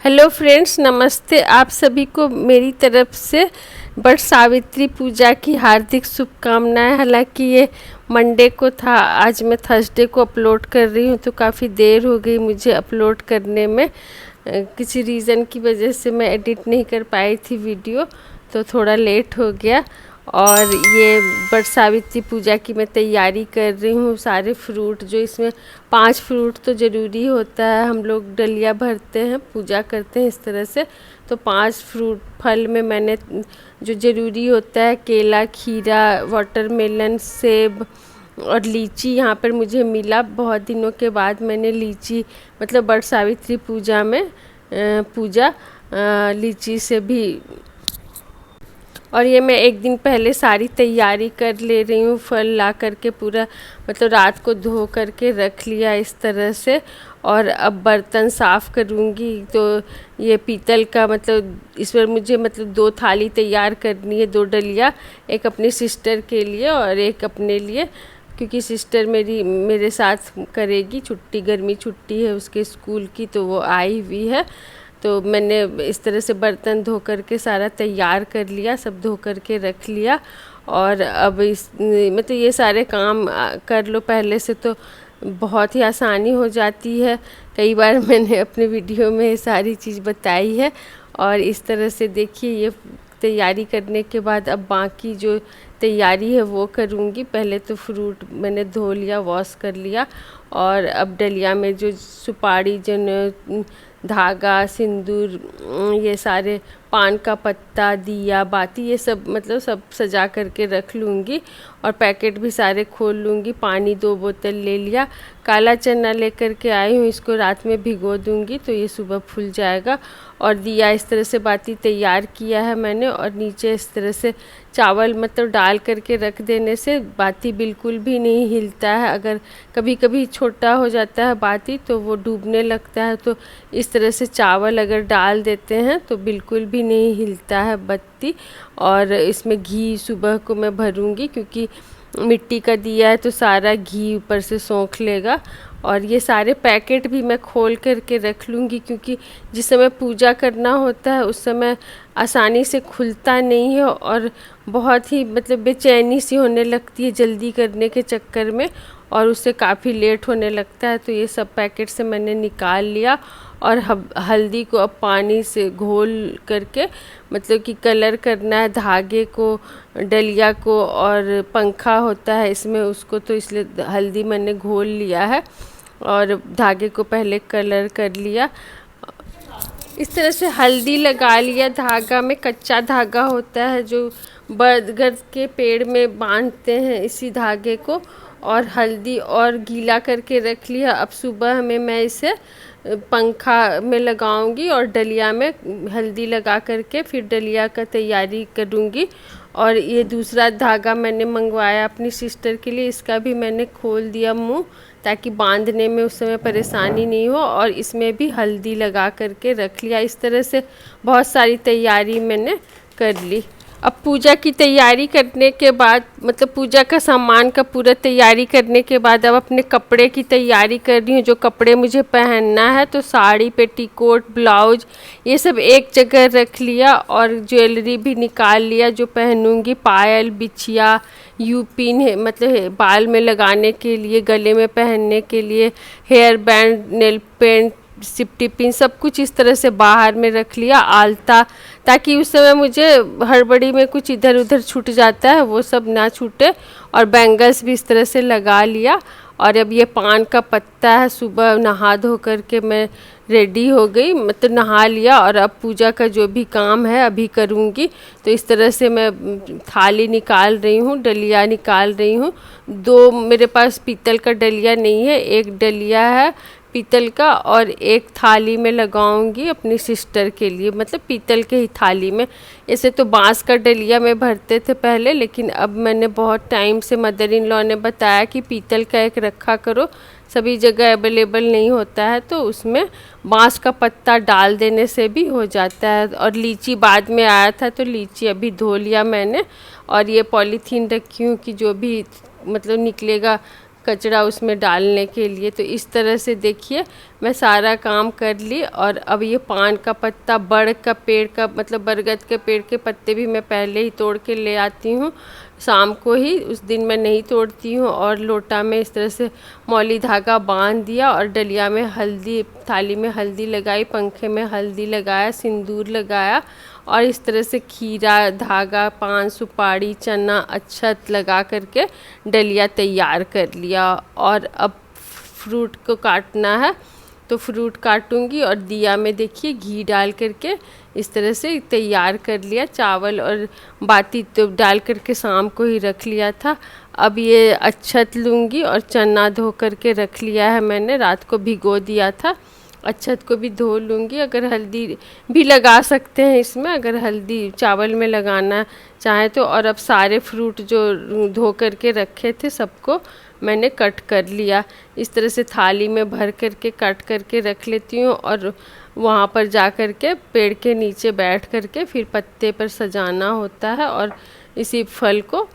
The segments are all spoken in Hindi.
हेलो फ्रेंड्स, नमस्ते। आप सभी को मेरी तरफ से वट सावित्री पूजा की हार्दिक शुभकामनाएं। हालांकि ये मंडे को था, आज मैं थर्सडे को अपलोड कर रही हूँ, तो काफ़ी देर हो गई मुझे अपलोड करने में। किसी रीज़न की वजह से मैं एडिट नहीं कर पाई थी वीडियो, तो थोड़ा लेट हो गया। और ये वट सावित्री पूजा की मैं तैयारी कर रही हूँ। सारे फ्रूट जो इसमें 5 फ्रूट तो ज़रूरी होता है, हम लोग डलिया भरते हैं, पूजा करते हैं इस तरह से। तो 5 फ्रूट फल में मैंने जो ज़रूरी होता है, केला, खीरा, वाटरमेलन, सेब और लीची यहाँ पर मुझे मिला। बहुत दिनों के बाद मैंने लीची मतलब वट सावित्री पूजा में पूजा लीची से भी। और ये मैं एक दिन पहले सारी तैयारी कर ले रही हूँ। फल ला करके पूरा मतलब रात को धो करके रख लिया इस तरह से। और अब बर्तन साफ़ करूँगी। तो ये पीतल का मतलब इस पर मुझे मतलब 2 थाली तैयार करनी है, 2 डलिया, एक अपनी सिस्टर के लिए और एक अपने लिए, क्योंकि सिस्टर मेरी मेरे साथ करेगी। छुट्टी, गर्मी छुट्टी है उसके स्कूल की, तो वो आई हुई है। तो मैंने इस तरह से बर्तन धो करके सारा तैयार कर लिया, सब धो करके रख लिया। और अब इस मतलब ये सारे काम कर लो पहले से तो बहुत ही आसानी हो जाती है। कई बार मैंने अपने वीडियो में ये सारी चीज़ बताई है। और इस तरह से देखिए, ये तैयारी करने के बाद अब बाकी जो तैयारी है वो करूँगी। पहले तो फ्रूट मैंने धो लिया, वॉश कर लिया। और अब डलिया में जो सुपारी, जन धागा, सिंदूर, ये सारे, पान का पत्ता, दिया बाती, ये सब मतलब सब सजा करके रख लूँगी। और पैकेट भी सारे खोल लूँगी। पानी 2 बोतल ले लिया। काला चना लेकर के आई हूँ, इसको रात में भिगो दूँगी तो ये सुबह फूल जाएगा। और दिया इस तरह से बाती तैयार किया है मैंने। और नीचे इस तरह से चावल मतलब डाल करके रख देने से बाती बिल्कुल भी नहीं हिलता है। अगर कभी कभी छोटा हो जाता है बाती तो वो डूबने लगता है, तो इस तरह से चावल अगर डाल देते हैं तो बिल्कुल भी नहीं हिलता है बत्ती। और इसमें घी सुबह को मैं भरूंगी, क्योंकि मिट्टी का दिया है तो सारा घी ऊपर से सोख लेगा। और ये सारे पैकेट भी मैं खोल करके रख लूँगी, क्योंकि जिस समय पूजा करना होता है उस समय आसानी से खुलता नहीं है। और बहुत ही मतलब बेचैनी सी होने लगती है जल्दी करने के चक्कर में, और उससे काफ़ी लेट होने लगता है। तो ये सब पैकेट से मैंने निकाल लिया। और हल्दी को अब पानी से घोल करके मतलब कि कलर करना है धागे को, डलिया को, और पंखा होता है इसमें उसको, तो इसलिए हल्दी मैंने घोल लिया है। और धागे को पहले कलर कर लिया। इस तरह से हल्दी लगा लिया। धागा में कच्चा धागा होता है जो बरगद के पेड़ में बांधते हैं, इसी धागे को। और हल्दी और गीला करके रख लिया। अब सुबह में मैं इसे पंखा में लगाऊंगी और डलिया में हल्दी लगा करके फिर डलिया का तैयारी करूंगी। और ये दूसरा धागा मैंने मंगवाया अपनी सिस्टर के लिए, इसका भी मैंने खोल दिया मुंह, ताकि बांधने में उस समय परेशानी नहीं हो। और इसमें भी हल्दी लगा करके रख लिया। इस तरह से बहुत सारी तैयारी मैंने कर ली। अब पूजा की तैयारी करने के बाद मतलब पूजा का सामान का पूरा तैयारी करने के बाद अब अपने कपड़े की तैयारी कर रही हूँ, जो कपड़े मुझे पहनना है। तो साड़ी, पेटीकोट, ब्लाउज, ये सब एक जगह रख लिया। और ज्वेलरी भी निकाल लिया जो पहनूंगी, पायल, बिछिया, यू पिन है मतलब बाल में लगाने के लिए, गले में पहनने के लिए, hair band, nail paint, safety pin, सब कुछ इस तरह से बाहर में रख लिया। आलता, ताकि उस समय मुझे हड़बड़ी में कुछ इधर उधर छूट जाता है वो सब ना छूटे। और बैंगल्स भी इस तरह से लगा लिया। और अब ये पान का पत्ता है। सुबह नहा धो करके मैं रेडी हो गई, मतलब नहा लिया। और अब पूजा का जो भी काम है अभी करूँगी। तो इस तरह से मैं थाली निकाल रही हूँ, डलिया निकाल रही हूँ। 2 मेरे पास पीतल का डलिया नहीं है, एक डलिया है पीतल का, और एक थाली में लगाऊंगी अपनी सिस्टर के लिए, मतलब पीतल के ही थाली में। ऐसे तो बांस का डलिया में भरते थे पहले, लेकिन अब मैंने बहुत टाइम से मदर इन लॉ ने बताया कि पीतल का एक रखा करो, सभी जगह अवेलेबल नहीं होता है, तो उसमें बांस का पत्ता डाल देने से भी हो जाता है। और लीची बाद में आया था, तो लीची अभी धो लिया मैंने। और ये पॉलीथीन रखी हूँ कि जो भी मतलब निकलेगा कचरा उसमें डालने के लिए। तो इस तरह से देखिए मैं सारा काम कर ली। और अब ये पान का पत्ता, बड़ का पेड़ का मतलब बरगद के पेड़ के पत्ते भी मैं पहले ही तोड़ के ले आती हूँ, शाम को ही, उस दिन मैं नहीं तोड़ती हूँ। और लोटा में इस तरह से मौली धागा बांध दिया और डलिया में हल्दी, थाली में हल्दी लगाई, पंखे में हल्दी लगाया, सिंदूर लगाया और इस तरह से खीरा, धागा, पान, सुपारी, चना, अक्षत लगा करके डलिया तैयार कर लिया। और अब फ्रूट को काटना है, तो फ्रूट काटूंगी और दिया में देखिए घी डाल करके इस तरह से तैयार कर लिया। चावल और बाती तो डाल करके शाम को ही रख लिया था। अब ये अक्षत लूँगी और चना धो करके रख लिया है मैंने, रात को भिगो दिया था। अक्षत को भी धो लूँगी, अगर हल्दी भी लगा सकते हैं इसमें, अगर हल्दी चावल में लगाना चाहे तो। और अब सारे फ्रूट जो धो करके रखे थे सबको मैंने कट कर लिया। इस तरह से थाली में भर करके कट करके रख लेती हूँ और वहाँ पर जा कर के पेड़ के नीचे बैठ करके फिर पत्ते पर सजाना होता है और इसी फल को।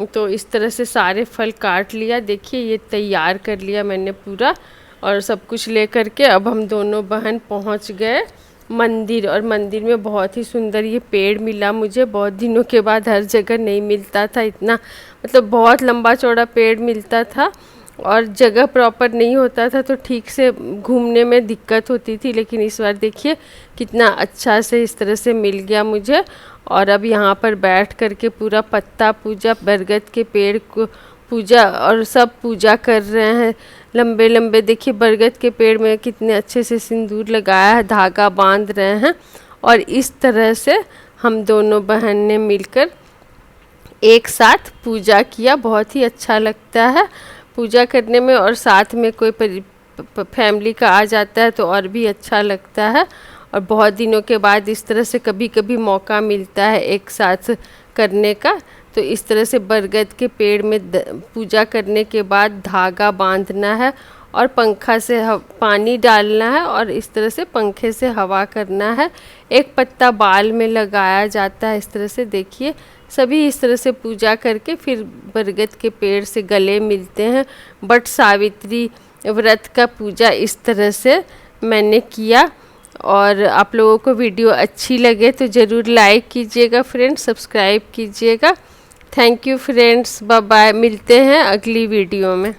तो इस तरह से सारे फल काट लिया, देखिए ये तैयार कर लिया मैंने पूरा। और सब कुछ ले कर के अब हम दोनों बहन पहुँच गए मंदिर। और मंदिर में बहुत ही सुंदर ये पेड़ मिला मुझे, बहुत दिनों के बाद, हर जगह नहीं मिलता था इतना, मतलब बहुत लंबा चौड़ा पेड़ मिलता था और जगह प्रॉपर नहीं होता था तो ठीक से घूमने में दिक्कत होती थी। लेकिन इस बार देखिए कितना अच्छा से इस तरह से मिल गया मुझे। और अब यहाँ पर बैठ कर के पूरा पत्ता पूजा, बरगद के पेड़ को पूजा और सब पूजा कर रहे हैं। लंबे लंबे देखिए बरगद के पेड़ में कितने अच्छे से सिंदूर लगाया है, धागा बांध रहे हैं। और इस तरह से हम दोनों बहन ने मिलकर एक साथ पूजा किया। बहुत ही अच्छा लगता है पूजा करने में, और साथ में कोई फैमिली का आ जाता है तो और भी अच्छा लगता है। और बहुत दिनों के बाद इस तरह से कभी कभी मौका मिलता है एक साथ करने का। तो इस तरह से बरगद के पेड़ में पूजा करने के बाद धागा बांधना है और पंखा से पानी डालना है और इस तरह से पंखे से हवा करना है। एक पत्ता बाल में लगाया जाता है। इस तरह से देखिए सभी इस तरह से पूजा करके फिर बरगद के पेड़ से गले मिलते हैं। बट सावित्री व्रत का पूजा इस तरह से मैंने किया। और आप लोगों को वीडियो अच्छी लगे तो ज़रूर लाइक कीजिएगा फ्रेंड्स, सब्सक्राइब कीजिएगा। Thank you friends, bye bye, मिलते हैं अगली वीडियो में।